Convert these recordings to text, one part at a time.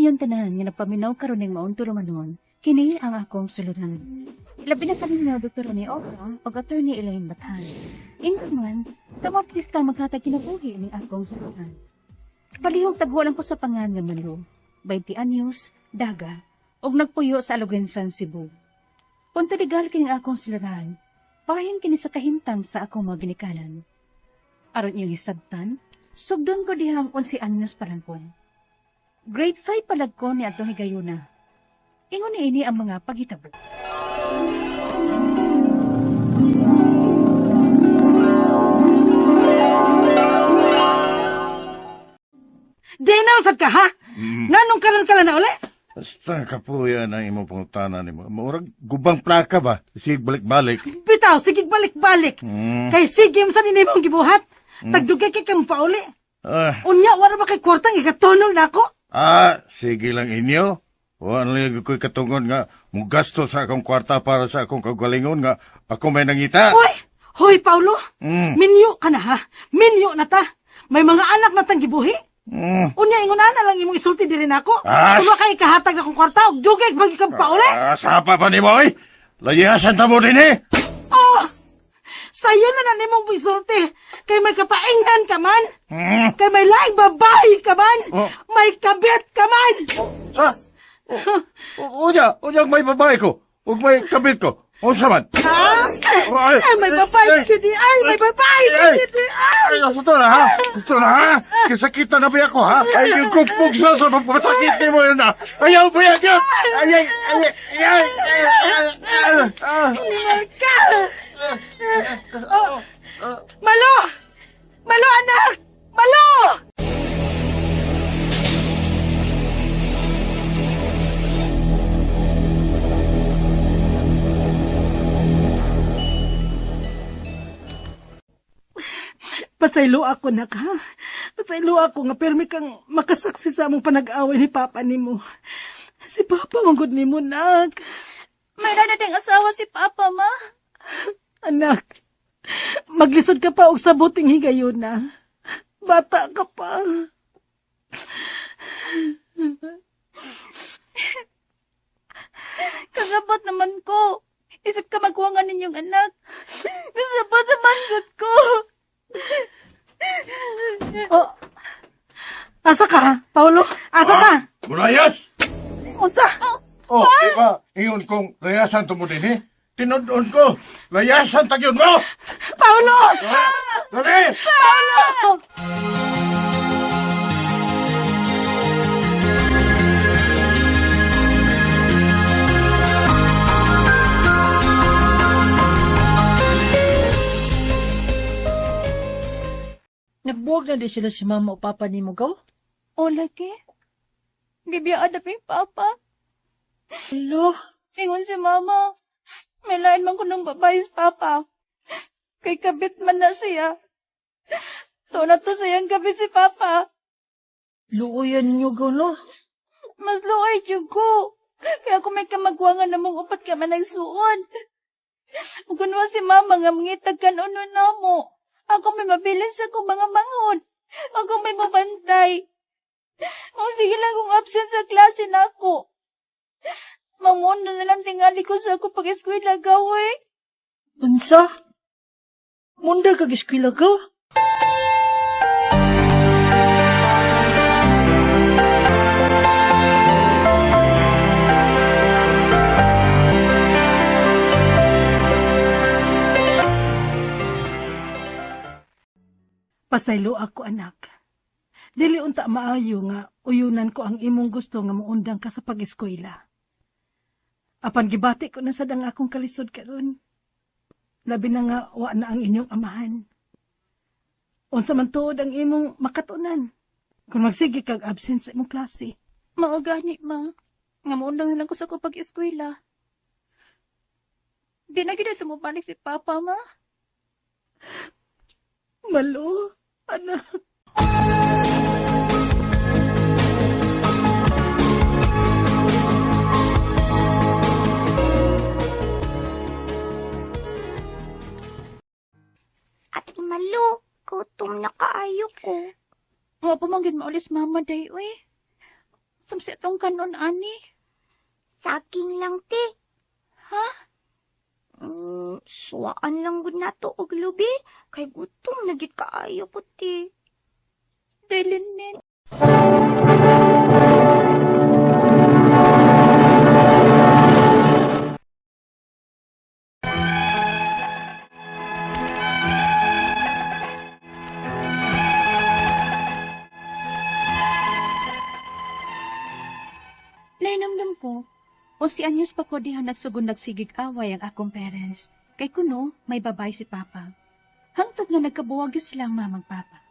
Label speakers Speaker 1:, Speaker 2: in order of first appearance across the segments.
Speaker 1: ingon tanan nga napaminaw karon ning maong turumanon, kini ang akong sulutan. Ilabi na kami ni Dr. ni Oka o Attorney Elaine Bathan. Ingon man, sa mga pista maghatag kinabuhi ning akong sulutan. Palihog tagwalan ko sa pangan nga Malo, 20 anyos, daga, og nagpuyo sa Alugensan, Cebu. Punto legal kining akong sulutan, pahin kini sa kahimtang sa akong mga ginikanan. Aron iyang hisabtan, sugdon ko dihang 11 anyos palampon. Grade 5 palag ko ni atong higayuna. Ingon ni ini ang mga paghitabo.
Speaker 2: Dinaw sad ka, ha? Nganong karon ka na uli?
Speaker 3: Basta kapuya na imong pangutanan nimo. Murag gubang plaka ba? Sige balik-balik.
Speaker 2: Bitaw, sige balik-balik. Kay sige mo sa nimong gibuhat. Tagdugay kay kamo pa uli. Unya, wala ba kay kwartang ikatunol na ako?
Speaker 3: Sige lang inyo. Wala lang ko'y katungod nga mugasto sa akong kwarta para sa akong kagalingon nga ako may nangita.
Speaker 2: Hoy, Paulo. Minyo ka na, ha? Minyo na ta. May mga anak na tang gibuhi. Unya, ingon na lang imong isulti diri nako. Kung kay kahatag na kong kwarta, og dugay bagi ka pa uli.
Speaker 3: Sapa pa ni mo, eh? Layasan ta mo din, eh?
Speaker 2: Sayo na nimong isulti. Kay may kapaingnan ka man. Kay may laing babae ka man. May kabit ka man.
Speaker 3: Unya, may babae ko. Ug may kabit ko. Unsa man?
Speaker 2: May babae ka di. Ay, may babae ka di.
Speaker 3: Ay, gusto na, ha? Gusto na, ha? Kisakita na ba ako, ha? Ay, yung kupog sa pagpapasakit mo yun, ha? Ayaw ba yan yun?
Speaker 2: Malo! Malo, anak! Malo! Pasaylo ako, nak, ha? Pasaylo ako nga permi kang makasaksi sa among panag-away ni Papa nimo. Si Papa manggod nimo, nak.
Speaker 1: May dadating asawa si Papa, ma.
Speaker 2: Anak, maglisod ka pa og sabuting higayon na. Bata ka pa.
Speaker 1: Kasabot naman ko. Isip ka magkuwangan ninyong anak. Kasabot naman ko.
Speaker 2: Asa ka, Paulo? Asa ka?
Speaker 3: Mulayas!
Speaker 2: Unsa?
Speaker 3: Diba, ingon kong layasan to mo din, eh? Tinudon ko, layasan tagyon mo!
Speaker 2: Paulo!
Speaker 3: Dali!
Speaker 2: Paulo!
Speaker 4: Nagbuwag na di sila si mama o papa ni mo, gaw?
Speaker 1: O, lagi. Di biya adapin Papa.
Speaker 4: Hello?
Speaker 1: Ingon si Mama. May lain man ko ng babae si Papa. Kay kabit man na siya. To na to siyang kabit si Papa.
Speaker 4: Luoyan niyo, gaw, no?
Speaker 1: Mas luoy dyan ko. Kaya kung may kamagwangan namang upat ka man nagsuon. Kung si Mama nga mangitag ka noon na mo. Ako may mabilis ako mga manghod. Ako may mabantay. Sige lang kung absent sa klase na ako. Mangundo na lang tingali ko sa ako pag-eskwela gawe.
Speaker 4: Unsa? Munda kag-eskwela, gaw?
Speaker 2: Pasaylo ako, anak. Dili unta maayo nga uyunan ko ang imong gusto nga muundang ka sa pag-eskwela. Apan gibati ko na sad ang akong kalisod karon. Labi na nga wa na ang inyong amahan. Unsa man tuod ang imong makatunan kung magsige kag absent sa imong klase.
Speaker 1: Mao gani, ma. Nga muundang na lang ko sa ako pag-eskwela. Di na gina tumubalik si Papa, ma.
Speaker 2: Malo, anak.
Speaker 5: Ate Malo, gutom na kaayo ko.
Speaker 1: Nga pamanggid maulis Mama day, uy. Samsi atong kanon, ani.
Speaker 5: Saking lang, te.
Speaker 1: Ha?
Speaker 5: Suwaan lang gud nato og lubi. Kay gutom na gid kaayo po, te.
Speaker 1: Dili, nen. Nainamdam ko, o si anyos pa ko diha nagsugod nagsigig away ang akong parents. Kay kuno, may babay si Papa. Hangtod nga nagkabuwag silang mamang Papa.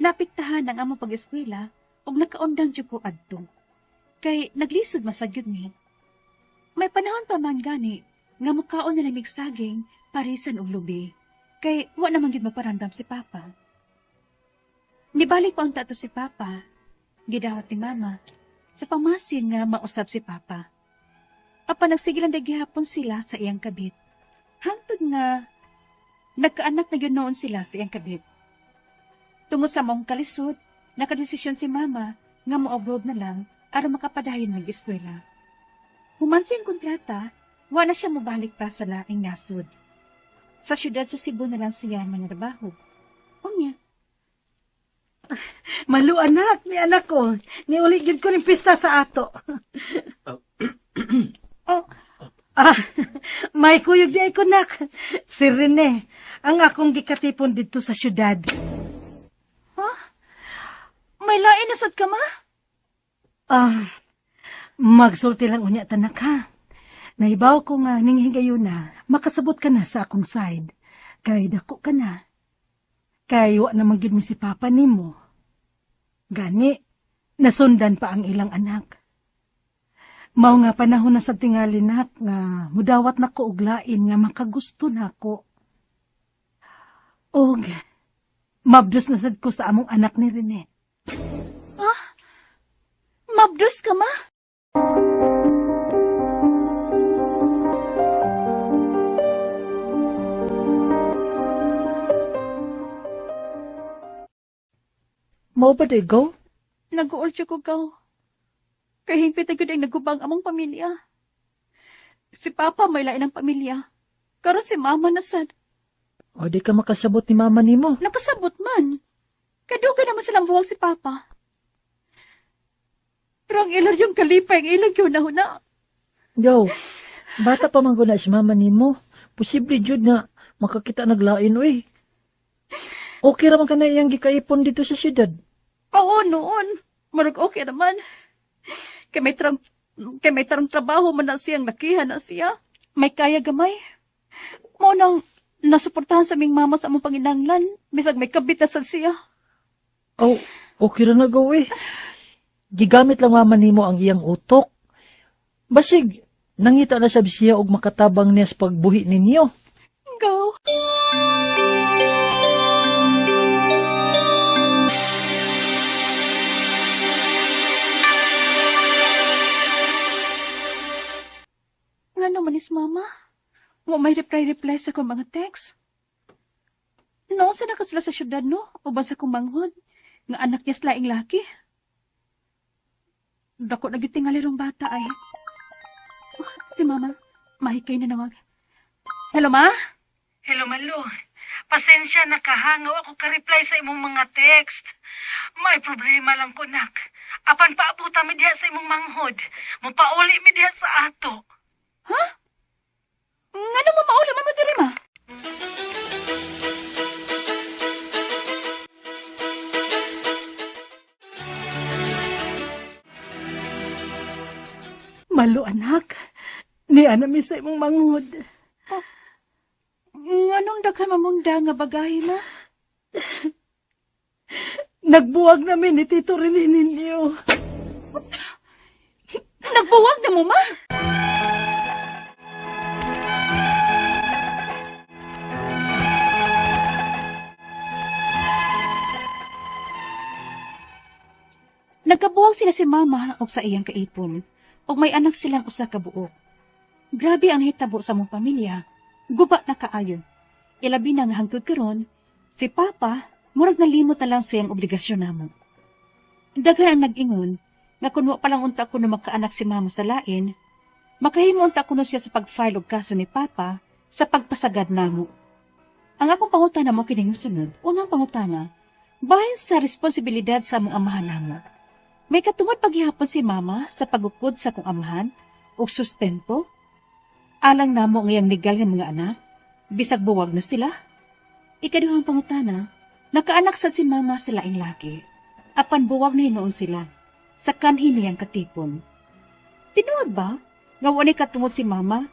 Speaker 1: Napiktahan ang among pag-eskwela, og nakaundang dyan ko adto. Kay naglisod masagyod mi. May panahon pa man gani, nga mukaon na lamig saging, parisan og lubi. Kay wa naman gid maparamdam si Papa. Nibalik pa ang tato si Papa, gidawat ni Mama, sa pamasin nga mausab si Papa. Apa nagsigilan day gihapon sila sa iyang kabit. Hangtod nga, nagkaanak na yun noon sila sa iyang kabit. Tungod sa mong kalisod, nakadesisyon si Mama nga mo-abroad na lang aron makapadayon mag-eskwela. Human siyang kontrata, wa na siya mabalik pa sa laing nasod. Sa syudad sa Cebu na lang siya manarbaho. Unya,
Speaker 2: Malu anak, ni anak ko. Niuli gid ko ning pista sa ato.
Speaker 1: oh,
Speaker 2: May kuyog di ay ko nak. Si Rene, ang akong gikatipon dito sa syudad.
Speaker 1: may lain na sad ka ma?
Speaker 2: Magsulti lang unya tanak ha. Nahibaw ko nga ning higayon na, makasabot ka na sa akong side. Kay dako ka na. Kay wa na magid mi si Papa nimo. Gani, nasundan pa ang ilang anak. Mao nga panahon na sa tingali nak nga mudawat na ko og lain nga makagusto nako. Og mabdos na sad ko sa among anak ni Rene.
Speaker 1: Mabdos ka ma?
Speaker 4: Mao ba day go?
Speaker 1: Nag-uol siya ko gaw. Kay hingpit na gud ang nagubang among pamilya. Si Papa may lain ng pamilya. Karon si Mama na sad.
Speaker 4: O di ka makasabot ni mama nimo.
Speaker 1: Nakasabot man. Kadugay naman silang buwag si Papa. Pero ang ilar yung kalipay, ang ilang yun na huna.
Speaker 4: Yo, bata pa man guna si mama nimo. Posible jud na makakita naglain uy. Okay ra man ka na iyang gikaipon dito sa syudad.
Speaker 1: Oo, noon. Marag okay naman. Kay may tarang trabaho man na siyang lakihan na siya. May kaya gamay. Mo nang nasuportahan sa aming mama sa among panginanglan. Bisag may kabit na sad siya.
Speaker 4: Oh, okay ra na go eh. Gigamit lang mama nimo ang iyang utok. Basig, nangita na sab siya og makatabang niya sa pagbuhi ninyo.
Speaker 1: Go. Nga naman is mama. Wa may reply sa kong mga text. Noon sa nakasila sa syudad no? O ba sa kumanghod? Nga anak niya slaing laki? Dako na gitingali rong bata ay. Si mama, mahikay na nawag. Hello ma?
Speaker 2: Hello, Malu. Pasensya na kahangaw ako ka-reply sa imong mga text. May problema lang ko, nak. Apan paabuta mi diha sa imong manghod. Mupauli mi diha sa ato.
Speaker 1: Ha? Nga naman mauli man mo diri ma?
Speaker 2: Malu, anak. Ni mi sa imong manghod.
Speaker 1: Nganong daghan mamunda nga bagay ma?
Speaker 2: Nagbuwag namin ni Tito Rene ninyo.
Speaker 1: Nagbuwag na mo ma? Nagkabuwag sila si mama og sa iyang kaipon. Og may anak silang usa ka buok. Grabe ang hitabo sa mong pamilya. Guba na kaayon. Ilabi na nga hangtod karon, si Papa, murag nalimot na lang siyang obligasyon namo. Daghan ang nag-ingon, nga kun mo palang unta ko na magkaanak si mama sa lain, makahimo unta ko na siya sa pag-file og kaso ni Papa sa pagpasagad namo. Ang akong pangutana mo kining sunod, unang pangutana, bahin sa responsibilidad sa among amahan namo. May katungod paghihapon si mama sa pagukod sa akong amahan o sustento? Alang namo ngayang legal nga mga anak, bisag buwag na sila. Ikaduhang pangutana, nakaanak sad si mama sa laing laki. Apan buwag na hinoon sila, sa kanhi niyang katipon. Tinuod ba, nga wala katungod si mama,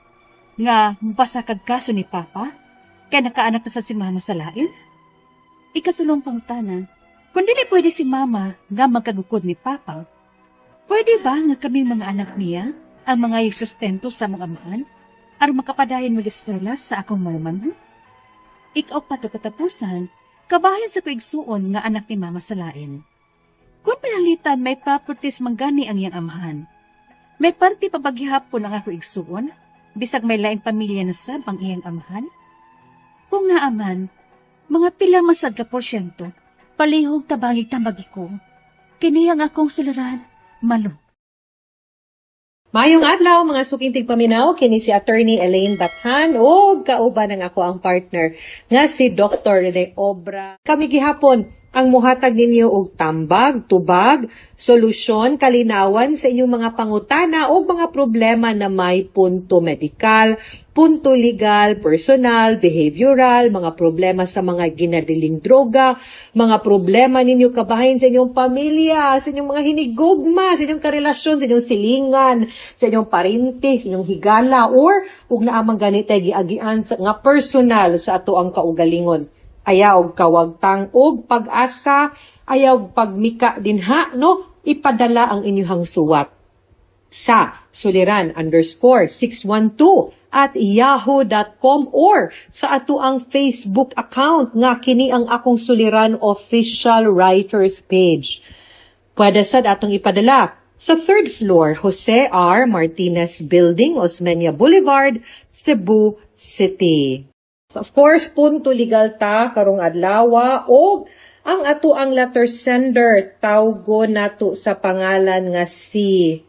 Speaker 1: nga mapasakag kaso ni Papa, kaya nakaanak na sad si mama sa lain? Ikatulong pangutana, kung dili pwede si mama nga magkagukod ni Papa, pwede ba nga kaming mga anak niya ang mga sustento sa mga amahan aron makapadayon mag-eskwela sa akong maluman? Ikaw pa to katapusan, kabayan sa kuigsuon nga anak ni mama sa lain. Kung panalitan may properties manggani ang iyang amahan, may parte pa baghihapon ang ako igsuon, bisag may laing pamilya na sab ang iyang amahan? Kung nga aman, mga pila masad ka porsyento, palihog tabangig tambagi ko, kini ang akong suliran, Malu.
Speaker 6: Mayong adlaw mga suking tigpaminaw, kini si Attorney Elaine Bathan o kauban ng ako ang partner nga si Dr. Rene Obra. Kami gihapon ang muhatag ninyo og tambag, tubag, solusyon, kalinawan sa inyong mga pangutana o mga problema na may punto medikal, punto legal, personal, behavioral, mga problema sa mga ginadiling droga, mga problema ninyo kabahin sa inyong pamilya, sa inyong mga hinigugma, sa inyong karelasyon, sa inyong silingan, sa inyong parinti, sa inyong higala, or ug naamang ganit ay giagian nga personal sa ato ang kaugalingon. Ayaw kawagtang og pag-asa, ayaw pagmika dinha, no? Ipadala ang inyong suwat sa suliran_612@yahoo.com or sa ato ang Facebook account nga kini ang akong Suliran official writers page. Pwede sad atong ipadala sa 3rd floor, Jose R. Martinez Building, Osmeña Boulevard, Cebu City. Of course, punto legal ta karong adlaw o ang ato ang letter sender tawgo nato sa pangalan nga si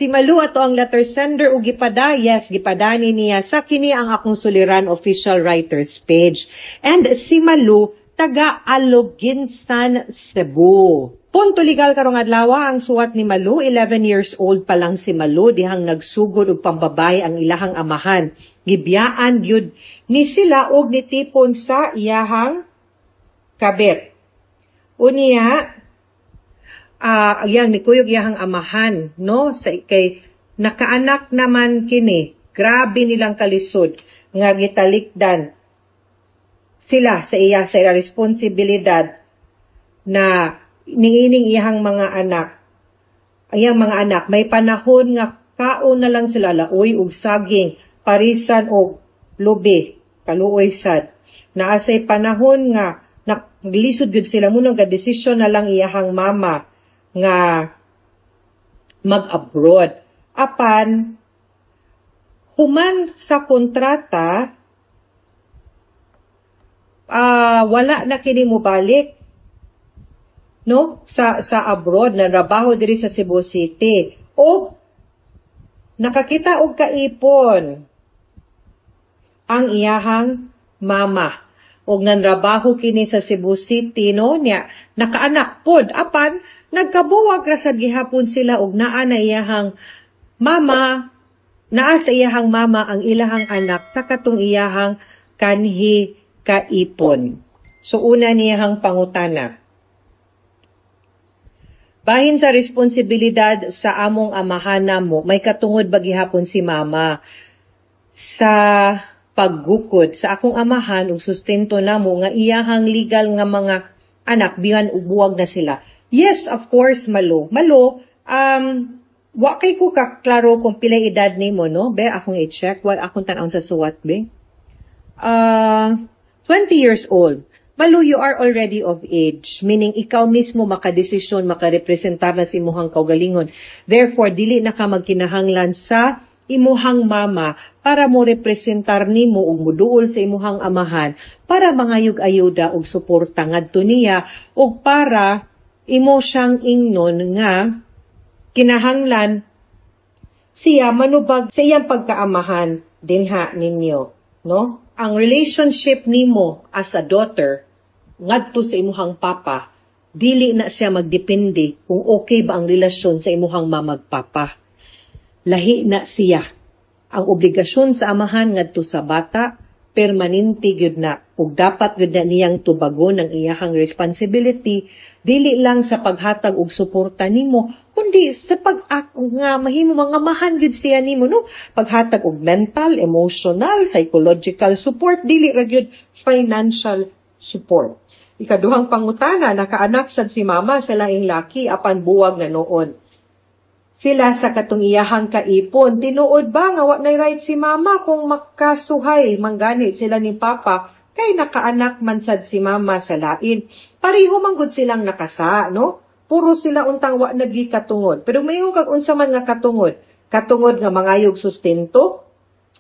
Speaker 6: Malu ato ang letter sender ug gipadani niya sa kini ang akong Suliran official writers page. And si Malu taga Aloginsan, Cebu. Punto legal karong adlaw ang suwat ni Malu, 11 years old pa lang si Malu dihang nagsugod og pambabay ang ilahang amahan. Gibiyaan gyud ni sila og nitipon sa iyahang kabit. Unya yang nikuyog iyahang amahan, no? Kay nakaanak naman kini. Grabe nilang kalisod nga gitalikdan sila sa iya sa responsibilidad na niining iyang mga anak. Iyang mga anak may panahon nga kaon na lang sila laoy ug saging, parisan og lubi, kaluoy sad. Naasay panahon nga naglisod gyud sila muna nga desisyon na lang iyang mama nga mag-abroad. Apan human sa kontrata wala na kini mobalik, no, sa abroad na trabaho diri sa Cebu City o nakakita og kaipon ang iyahang mama og nanrabaho kini sa Cebu City, no, niya nakaanak pod apan nagkabuwag ra sad gihapon sila og naa na iyahang mama, naa sa iyahang mama ang ilahang anak sa katong iyahang kanhi kaipon. So una niyahang pangutana, bahin sa responsibilidad sa among amahan namo, may katungod ba gihapon si mama sa paggukod sa akong amahan ug sustento namo nga iyahang legal nga mga anak biyan ubuwag na sila. Yes, of course, Malu. Malu, wa kay ko kaklaro kung pila edad nimo, no? Be, akong i-check. Wala akong tanawon sa suwat, be. 20 years old. Malu, you are already of age. Meaning, ikaw mismo makadesisyon, makarepresentar na sa imuhang kaugalingon. Therefore, dili na ka magkinahanglan sa imuhang mama para mo representar nimo ug muduol sa imuhang amahan para mangayog ayuda ug suporta ngadto niya ug para imo siyang ingnon nga kinahanglan siya manubag sa iyang pagkaamahan dinha ninyo, no? Ang relationship nimo as a daughter ngadto sa imuhang papa, dili na siya magdepende kung okay ba ang relasyon sa imuhang mamagpapa. Lahi na siya. Ang obligasyon sa amahan ngadto sa bata permanente gyud na ug dapat gyud na niyang tubagon ang iyahang responsibility dili lang sa paghatag og suporta nimo kundi sa nga mahimo mga amahan gyud siya nimo, no? Paghatag og mental, emotional, psychological support, dili ra gyud financial support. Ikaduhang pangutana, nakaanak sad si mama sa laing laki apan buwag na noon. Sila sa katong iyahang kaipon, tinuod ba nga wa nay right si mama kung makasuhay manggani sila ni papa kay nakaanak man sad si mama sa lain. Pareho man gud silang nakasa, no? Puro sila untang wa nagikatungod. Pero mayong kag unsa man nga katungod. Katungod nga mangayog sustento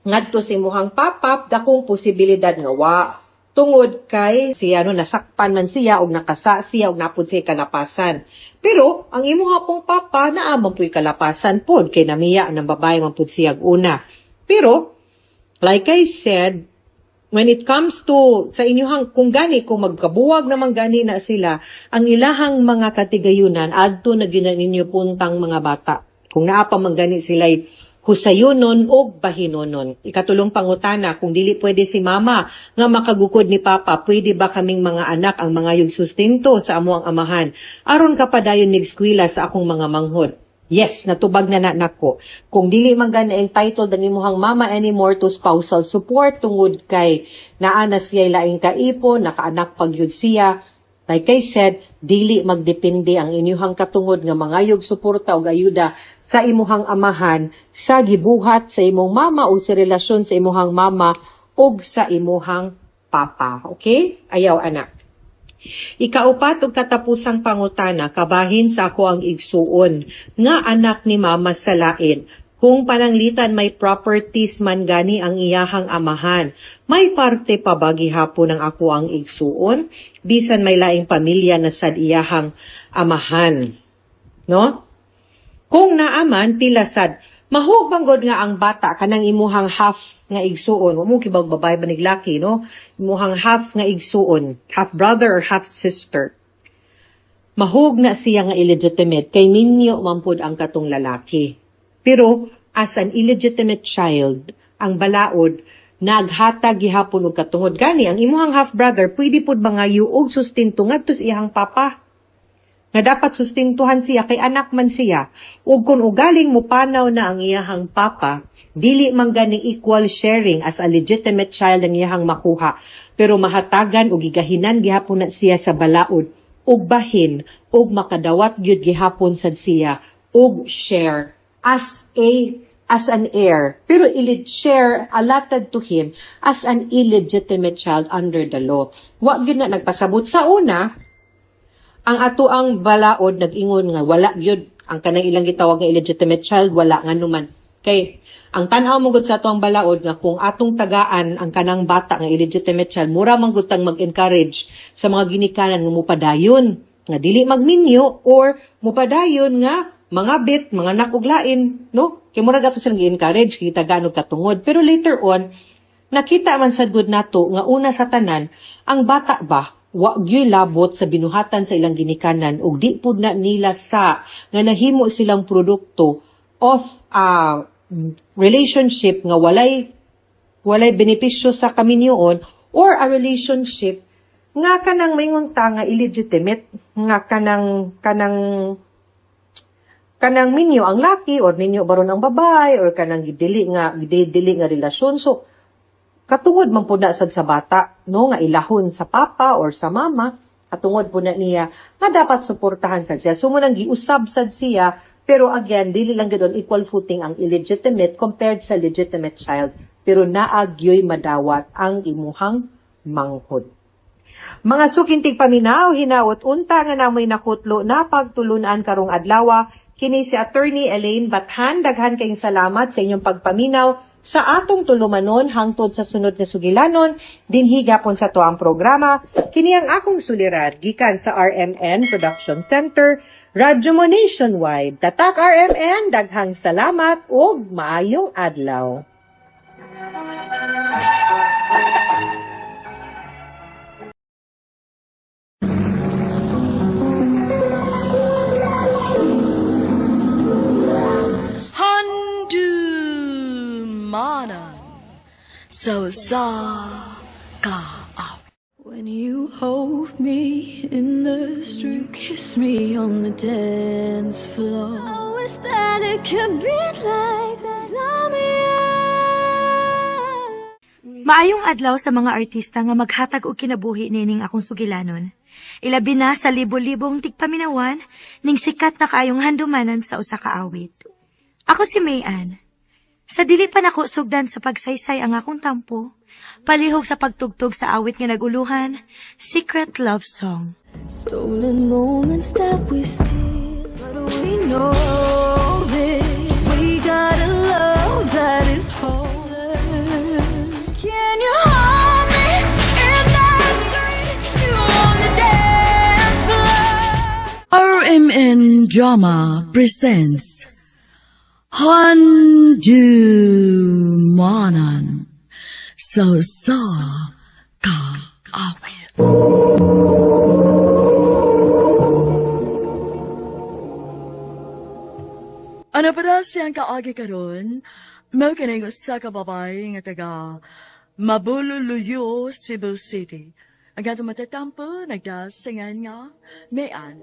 Speaker 6: ngadto sa imuhang papa, dakong posibilidad nga wa. Tungod kay siya no nasakpan man siya og nakasa siya og napud siya kalapasan. Pero ang imuha pong papa naamang puy kalapasan pod kay namiya ng babae man pud siya una. Pero like I said, when it comes to sa inyong kung magkabuwag naman gani na sila, ang ilahang mga katigayunan adto na gyud ninyo puntang mga bata. Kung naapa man gani sila'y husayonon o bahinonon. Ikatulong pangutana, kung dili pwede si mama nga makagukod ni papa, pwede ba kaming mga anak ang mga yung sustento sa amo ang amahan? Aron ka pa dayon migskwela sa akong mga manghod. Yes, natubag na nako. Kung dili man gani entitled ang imuhang mama anymore to spousal support tungod kay naa na siya laing kaipon, nakaanak pagyud siya, like I said, dili magdepende ang inyuhang katungod nga mangayog suporta o ayuda sa imuhang amahan sa gibuhat sa imong mama o sa relasyon sa imuhang mama o sa imuhang papa. Okay? Ayaw, anak. Ikaupat og katapusang pangutana, kabahin sa ako ang igsuon nga anak ni mama sa lain. Kung pananglitan may properties man gani ang iyahang amahan, may parte pa ba gihapon ang ako ang igsuon? Bisan may laing pamilya na sad iyahang amahan. No? Kung naaman, pila sad, mahubanggod nga ang bata kanang imuhang half nga igsuon. Wa mo kibag babae ba niglaki, no? Imuhang half nga igsuon, half brother or half sister. Mahug na siya nga illegitimate, kay ninyo mampud ang katong lalaki. Pero, as an illegitimate child, ang balaod, naghatag gihapon og katungod. Gani, ang imuhang half-brother, pwede pod mangayo og sustento ngadto sa iyang papa. Nga dapat sustentuhan siya, kay anak man siya. Ug kung ugaling mupanaw na ang iyahang papa, dili man ganing equal sharing as a legitimate child ang iyahang makuha. Pero mahatagan o gigahinan gihapon na siya sa balaod, ug bahin, ug makadawat gyud gihapon sad siya, ug share as an heir, pero share allotted to him as an illegitimate child under the law. Wa gyud na nagpasabot sa una, ang ato ang balaod nag-ingon nga wala gyud ang kanang ilang gitawag nga illegitimate child, wala nga numan. Kay ang tan-aw mo gud sa ato ang balaod nga kung atong tagaan ang kanang bata nga illegitimate child, mura man gud tang mag-encourage sa mga ginikanan nga mupadayon nga dili magminyo or mupadayon nga mga bit, mga nakuglain, no? Kaya mura gato silang i-encourage, kita gaano katungod. Pero later on, nakita man sa good nato, nga una sa tanan, ang bata ba, wag yo'y labot sa binuhatan sa ilang ginikanan, o di po na nila sa, nga nahimo silang produkto of relationship nga walay benepisyo sa kaminyoon, or a relationship nga kanang mayunta nga illegitimate, nga kanang minyo ang laki or ninyo baron ang babae or kanang gidili nga relasyon. So katungod man pud na sad sa bata, no, nga ilahon sa papa or sa mama, katungod pud na niya nga dapat suportahan sad siya. So munang giusab sad siya, pero again dili lang gid on equal footing ang illegitimate compared sa legitimate child, pero naagyoy madawat ang imuhang manghod. Mga sukintig paminaw, hinaot unta nga namoy nakutlo na pagtulunan karong adlaw. Kini si Attorney Elaine Bathan. Daghan kayong salamat sa inyong pagpaminaw Sa atong tulumanon hangtod sa sunod nga sugilanon, dinhi gapon sa tuang programa, kini ang akong suliran gikan sa RMN Production Center, radyo mo nationwide. Tatak RMN, daghang salamat ug maayong adlaw.
Speaker 7: Handumanan so sa ka out. When you hold me in the street, kiss me on the dance floor. I wish that it could be like this.
Speaker 8: Maayong adlaw sa mga artista nga maghatag og kinabuhi nining akong sugilanon. Ilabi na sa libo-libong tigpaminawan ning sikat na kaayong handumanan sa usa ka awit. Ako si Mayan. Sa dili pa nako sugdan sa pagsaysay ang akong tampo, palihog sa pagtugtog sa awit nga naguluhan, Secret Love Song.
Speaker 7: Stolen moments that we steal, but we know that we got a love that is whole. Can you hold me in the streets? You on the dance floor? RMN Drama presents Handumanan so sa ka awit. Ano para siyang kaagi karon? Mao kining usa ka babae nga taga Mabululuyo, Cebu City. Ang atong matatampo nagdasingan nga Mayan.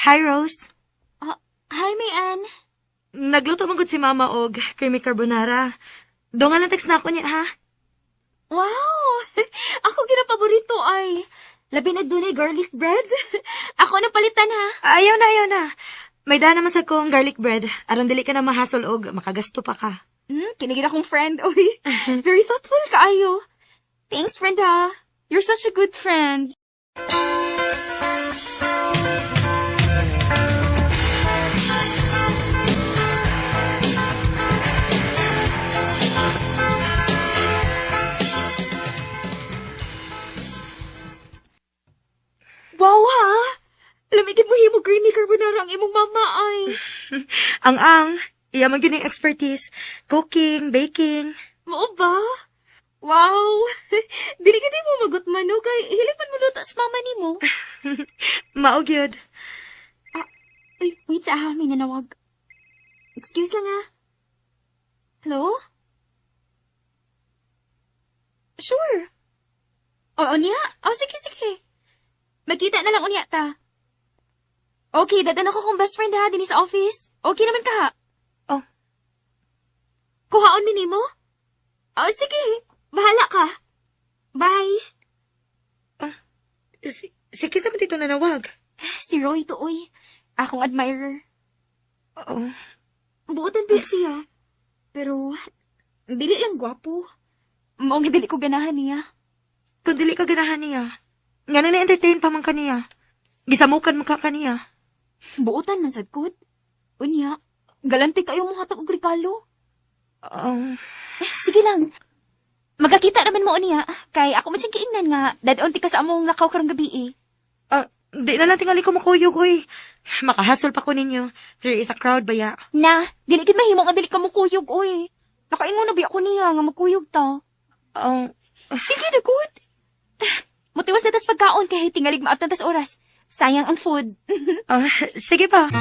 Speaker 8: Hi, Rose.
Speaker 5: Hi, Mayan.
Speaker 8: Nagluto man gud si Mama og creamy carbonara. Dongan lang text na ako niya, ha?
Speaker 5: Wow! Ako ginapaborito ay labi na dunay garlic bread. Ako na palitan ha.
Speaker 8: Ayaw na. May daan naman sa kong garlic bread. Aron dili ka na mahasol og makagasto pa ka.
Speaker 5: Kinigil akong friend. Uy, very thoughtful kaayo. Thanks, friend ha. You're such a good friend. Wow ha! Lamigin mo himo creamy carbonara ang imong mama ay.
Speaker 8: Ang iya man gining expertise, cooking, baking.
Speaker 5: Mao ba? Wow! Dili ka di mo magutman no kay hilipan mo luto sa mama nimo.
Speaker 8: Mao gyud.
Speaker 5: Ay, wait sa may nanawag. Excuse lang ha. Hello? Sure. Oo niya? Sige. Magkita na lang unya ta. Okay, dadan ako kong best friend ha, din sa office. Okay naman ka ha?
Speaker 8: Oh.
Speaker 5: Kuhaon ni nimo? Sige. Bahala ka. Bye.
Speaker 8: Sige sa dito nanawag.
Speaker 5: Si Roy to, oy. Akong admirer.
Speaker 8: Oo.
Speaker 5: Buotan di siya. Pero, dili lang gwapo. Maong dili ko ganahan niya.
Speaker 8: Kung dili ka ganahan niya, nga na-entertain pa man kaniya. Gisamukan mo ka kaniya.
Speaker 5: Buotan man sadkot. Unya, galante kayo mo hatag og regalo. Sige lang. Magkakita naman mo niya. Kay ako man siyang kiingnan nga. Dadonti ka sa among lakaw karong gabi eh.
Speaker 8: Di na lang tingali ko makuyog, uy. Makahasol pa ko ninyo. There is a crowd ba ya?
Speaker 5: Na, dili gid mahimo nga dili ka mukuyog, oy. Nakaingon na bi ako niya nga magkuyog ta. Sige na good. Mutiwas na tas pagkaon kahit tingalig maabtan tas oras. Sayang ang food.
Speaker 8: Sige pa.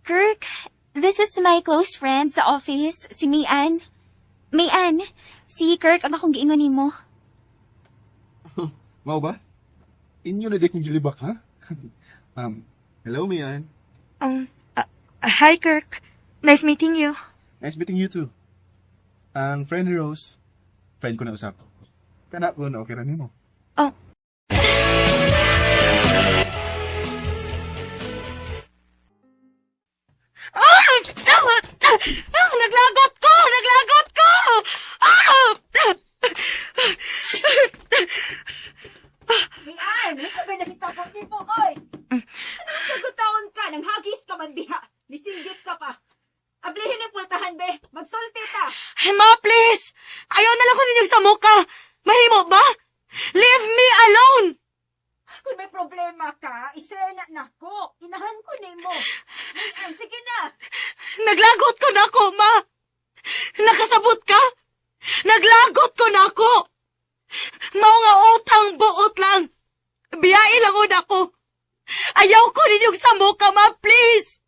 Speaker 5: Kirk, this is my close friend sa office, si Mayan. Mayan, si Kirk ang akong giingon nimo.
Speaker 9: Mau ba? Inyo na di kong gilibak, ha? Hello, Mian.
Speaker 8: Hi, Kirk. Nice meeting you.
Speaker 9: Nice meeting you too. Ang friend ni Rose, friend ko na usap. Kana ko na okay ra nimo.
Speaker 5: Kung may problema ka, i-share na nako. Inahan ko nimo. Mian, sige na.
Speaker 8: Naglagot ko na ako, ma. Nakasabot ka? Naglagot ko na ako. Mao nga utang buot lang. Biyai lang una ko. Ayaw ko ninyong samuka, ma, please.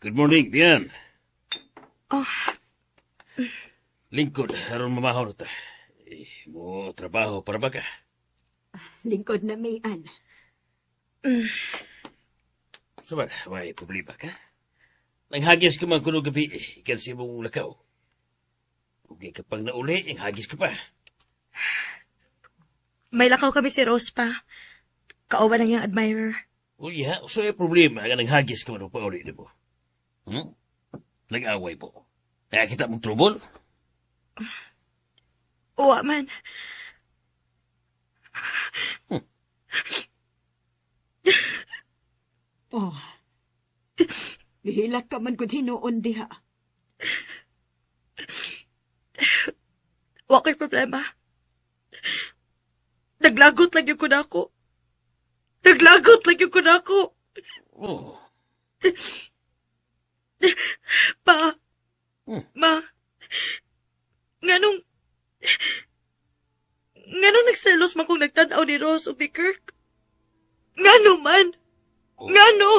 Speaker 10: Good morning, Bian.
Speaker 8: Oh.
Speaker 10: Lingkod, aron mamahaw na ta. Mo trabaho para ba ka?
Speaker 5: Lingkod na Mian.
Speaker 10: Saban, may problema ka? Nanghagis ka man kuno gabi, ikan si mong lakaw. Huwag ka pang nauli, yung hagis ka pa.
Speaker 8: May lakaw kami si Rose pa. Kauban ng yung admirer.
Speaker 10: O yeah, so yung problema nga nanghagis ka man pa uli mo. Nag-away po. Kaya kita mong trouble?
Speaker 8: Uwa man.
Speaker 5: Oh. Lihilak ka man kung hinoon diha.
Speaker 8: Wakay problema. Naglagot lang yung kunako. Naglagot lang yung kunako.
Speaker 10: Oh.
Speaker 8: Pa. Ma. Nganong nagselos man kung nagtanaw ni Rose o ni Kirk? Ngano man? Ngano?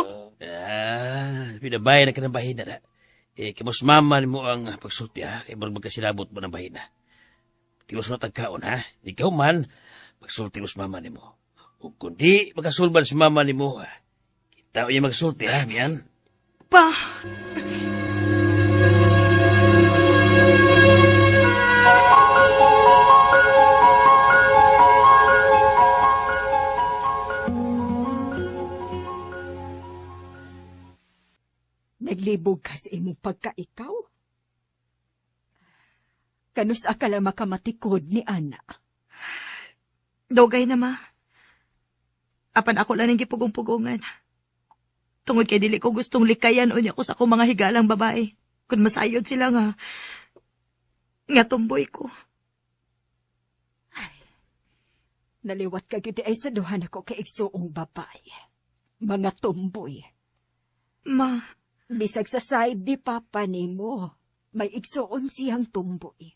Speaker 10: Pinabay na ka ng bahina na. Kimus mama mo ang pagsulti ha. Kaya magkasilabot mo ng bahina. Tiwas mo tagkaon ha. Ikaw man, pagsulti mo mama ni mo. O kundi magkasulban si mama ni mo ha. Kita niya magsulti ha, miyan.
Speaker 8: Pa.
Speaker 5: Naglibog ka sa imong pagkaikaw? Kanus akala makamatikod ni Ana?
Speaker 8: Dogay na, ma. Apan ako lang ang gipugong-pugungan. Tungod kay dili ko gustong likayan o niya ko sa akong mga higalang babae. Kung masayod sila nga tumboy ko.
Speaker 5: Naliwat ka gid ay sa duhan ako kay igsuong babae. Mga tumboy.
Speaker 8: Ma.
Speaker 5: Bisag sa side di papa nimo, may igsuon siyang tumboy.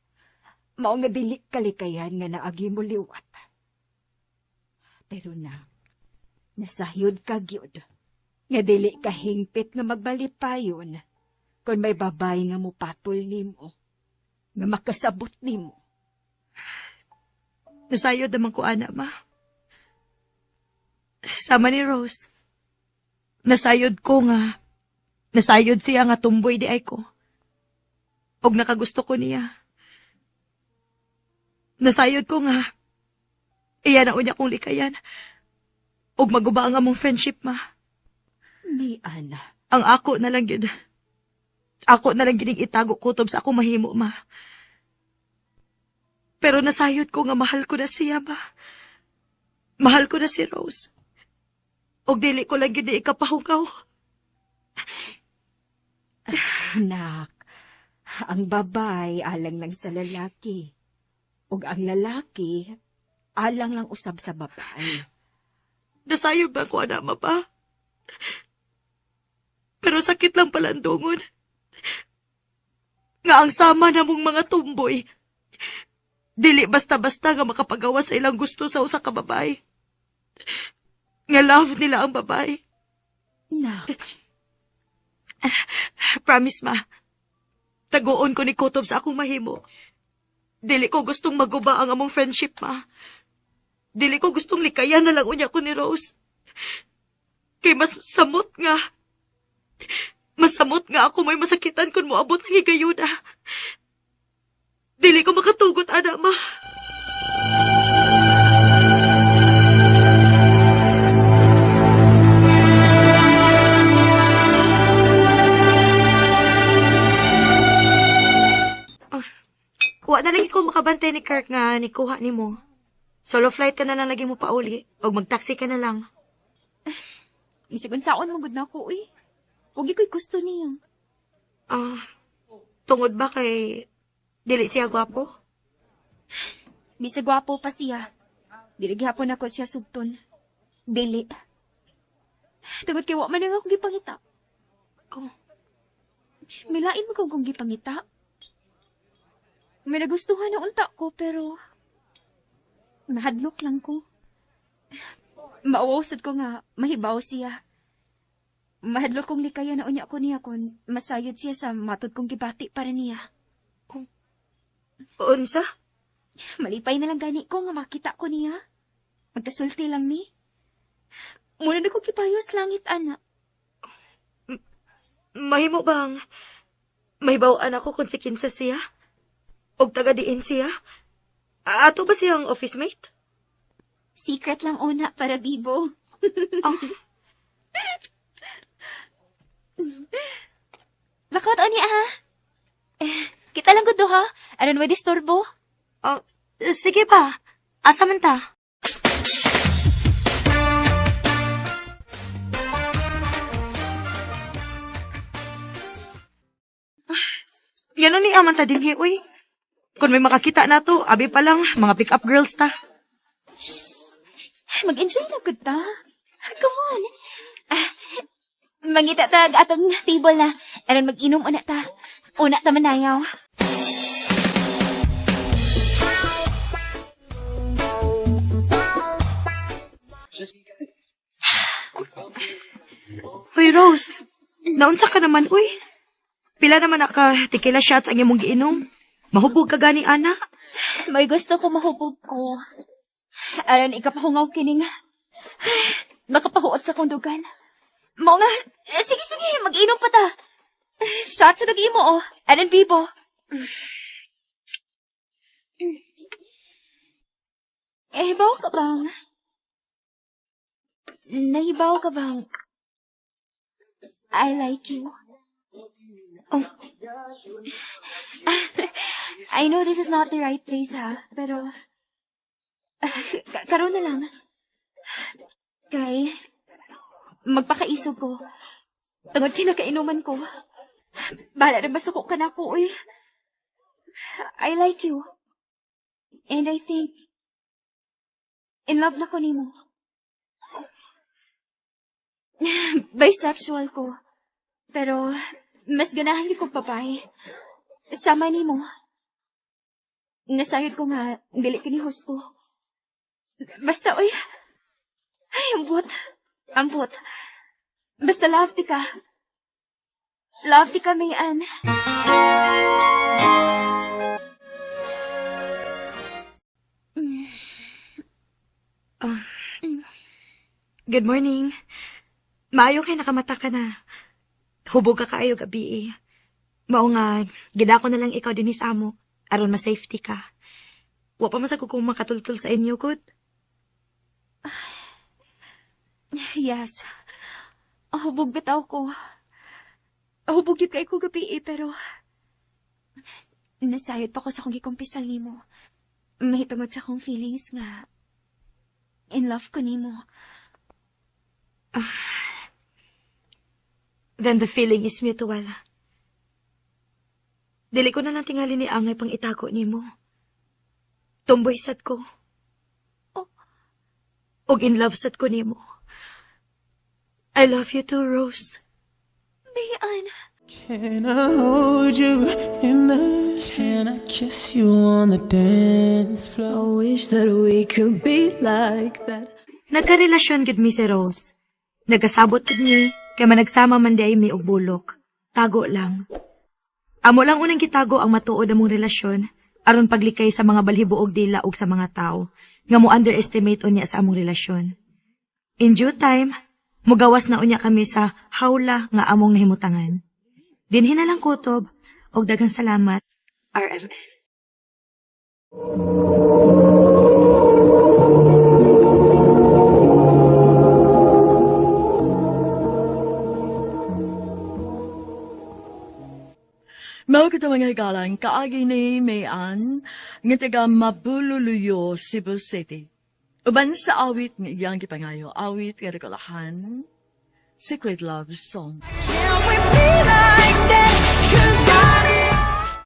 Speaker 5: Mao nga dili kalikayan nga naagi mo liwat. Pero nasayod ka gyud. Nga dili ka hingpit nga magbalipayon kung may babae nga mo patol nimo, nga makasabot nimo.
Speaker 8: Nasayod naman ko, ana, ma. Sama ni Rose. Nasayod siya nga tumboy di ay ko. Og nakagusto ko niya. Nasayod ko nga. Iya na unya kong likayan. Og maguba ang among friendship, ma.
Speaker 5: Ni Ana.
Speaker 8: Ang ako na lang yun. Ako na lang gining itago kutob sa akong mahimo, ma. Pero nasayod ko nga mahal ko na siya, ma. Mahal ko na si Rose. Og dili ko lang yun ikapahugaw.
Speaker 5: Anak, ang babay alang lang sa lalaki. Ug ang lalaki alang lang usab sa babae.
Speaker 8: Nasayod ba ko, ana, ma, pa? Pero sakit lang pala ang dungon. Nga ang sama na mong mga tumboy. Dili basta-basta nga makapagawa sa ilang gusto sa usa ka babae. Nga love nila ang babae.
Speaker 5: Nak.
Speaker 8: Promise, ma. Taguon ko ni Kutob sa akong mahimo. Dili ko gustong maguba ang among friendship, ma. Dili ko gustong likayan na lang unya ko ni Rose. Kay mas samot nga. Masamot nga ako may masakitan kung moabot ng higayuna. Dili ko makatugot, ana, ma. makabantay ni Kirk nga nikuha ni mo. Solo flight ka na lang lagi mo pauli o magtaksi ka na lang.
Speaker 5: Bisig unsaon mo gud na ako, uy. Huwag ko'y gusto niya.
Speaker 8: Tungod ba kay dili siya gwapo?
Speaker 5: Bisig gwapo pa siya. Dili gihapon ako siya sugton. Dili. Tungod kay wa man nga akong gipangita. May lain mo kung gipangita. May nagustuhan na unta ko, pero mahadlok lang ko. Mauusad ko nga, mahibaw siya. Mahadlok kong likaya na unya ko niya kung masayod siya sa matod kong gibati para niya.
Speaker 8: Unsa?
Speaker 5: Malipay na lang gani ko nga makita ko niya. Magkasulti lang ni. Muna na ko kipayos langit, ana.
Speaker 8: Mahimo bang mahibawaan ako kung si kinsa siya? Og taga diin siya? Ato ba siyang office mate?
Speaker 5: Secret lang una para bibo. Lakot o niya, ha? Kita lang gudo, ha? Aron may disturbo?
Speaker 8: Sige pa. Asa man ta? Ganon ni aman ta din, uy. Kung may makakita na to, abi pa lang, mga pick-up girls ta.
Speaker 5: Mag-enjoy na gud ta. Come on. Mangita ta atong table na. Aron mag-inom una ta. Una ta manayaw.
Speaker 8: Hoy, Rose. Naunsa ka naman, uy. Pila naman naka tequila shots ang imong giinom. Mahubog ka gani, ana.
Speaker 5: May gusto ko mahubog ko. Aron ikapahungaw kining. Nakapahuot sa kondugan. Mao nga, sige, mag-inom pa ta. Shots sa nag-imo, oh. Aron bibo. Hibaw ka bang? Nahibaw ka bang? I like you. I know this is not the right place, ha? Pero, karon na lang. Kay, magpakaisog ko. Tungod kinakainuman ko. Bahala na basuko ka na ko, uy. I like you. And I think, in love na ko nimo. Bisexual ko. Pero, mas ganahan ko papay. Sama nimo. Nasayod ko nga, dili ka ni husto. Basta, uy. Ay, ambot. Basta love di ka. Love di ka, Mayan.
Speaker 8: Good morning. Maayo kay nakamata ka na. Hubog ka kaayo gabi eh. Mao nga, gidako na lang ikaw din sa amo. Aron ma-safety ka. Wa pa masag kung makatultul sa inyo, good?
Speaker 5: Yes. Hubog bitaw ko. Hubog yun kay ko gabi eh, pero nasayod pa ko sa kong gikumpisal nimo. Mahitungod sa kong feelings nga in love ko nimo.
Speaker 8: Then the feeling is mutual. Dili ko na lang tingali ni Angay pang itago nimo. Tumboy sad ko. Og in love sad ko nimo. I love you too, Rose.
Speaker 5: Mayan.
Speaker 11: Can I hold you in the... Can I kiss you on the dance floor?
Speaker 7: I wish that we could be like that.
Speaker 8: Nagkarelasyon gid mi si Rose. Nagkasabot gid mi, kaya managsama man di ay mi og bulok. Tago lang. Amo lang unang gitago ang matuod among relasyon, aron paglikay sa mga balhibo og dila og sa mga tao, nga mo underestimate unya sa among relasyon. In due time, mugawas na unya kami sa hawla nga among nahimutangan. Dinhi na lang kutob, og daghang salamat, RMN.
Speaker 12: Mao kita mga higalan, kaagi ni Mayan, nga taga Mabululuyo, Cebu City. Uban sa awit nga iyang gipangayo, awit nga nagkalahan, Secret Love Song.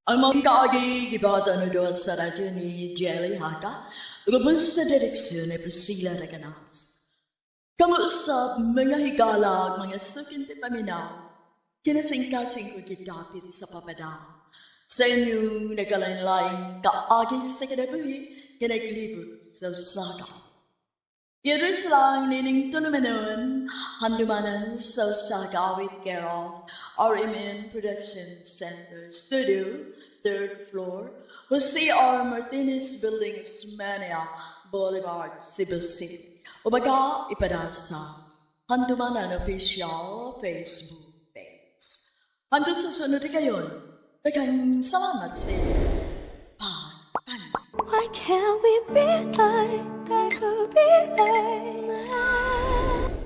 Speaker 12: Ang mga kaagi, gibata na doon sa radyo ni Jelly Hata, lubos sa direksyon ni Priscilla Raganas. Kamuusap mga higalag, mga sukin ti paminaw, kinasingkasing ko kitapit sa papada. Sa inyong nagalain-lain, kaagi sa kinabuhi, kinaglibot sa usaga. Yadus lang nining tulumanon, handumanan sa usaga with care of RMN Production Center Studio, 3rd floor, Jose R. Martinez Building, Osmania Boulevard, Cebu City. O baga ipadasa, handumanan official Facebook. Hanggang sa sunod kayon, daghang salamat sa inyo.
Speaker 7: Why can't we be like that could be like